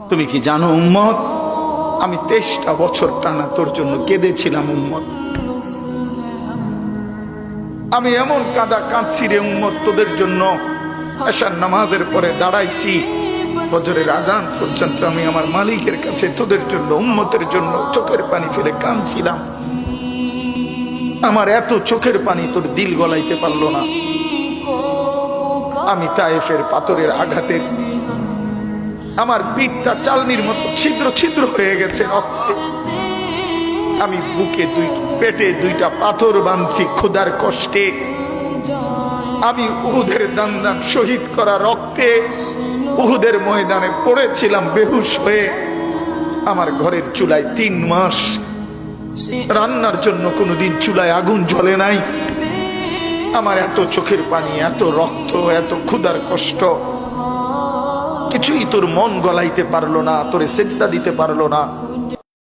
তুমি কি জানো উম্মত, আমি 23টা বছর টানা তোর জন্য কেঁদেছিলাম উম্মত। আমি এমন কাঁদা কাঁদছি রে উম্মত তোদের জন্য। এশার নামাজের পরে দাঁড়াইছি, ফজরের আজান পর্যন্ত আমি আমার মালিকের কাছে তোদের জন্য, উম্মতের জন্য চোখের পানি ফেলে কাঁদছিলাম। আমার এত চোখের পানি তোর দিল গলাইতে পারলো না। আমি তায়েফের পাথরের আঘাতে আমার পিঠটা চালনির মতো ছিদ্র ছিদ্র হয়ে গেছে রক্তে। আমি বুকে পেটে 2টা পাথর বাঁধছি ক্ষুধার কষ্টে। আমি উহুদের দান দান শহীদ করা রক্তে উহুদের ময়দানে পড়েছিলাম বেহুশ হয়ে। আমার ঘরের চুলায় 3 মাস রান্নার জন্য কোনোদিন চুলায় আগুন জ্বলে নাই। আমার এত চোখের পানি, এত রক্ত, এত ক্ষুধার কষ্ট, কিছুই তোর মন গলাইতে পারলো না, তোরে সেজদা দিতে পারলো না।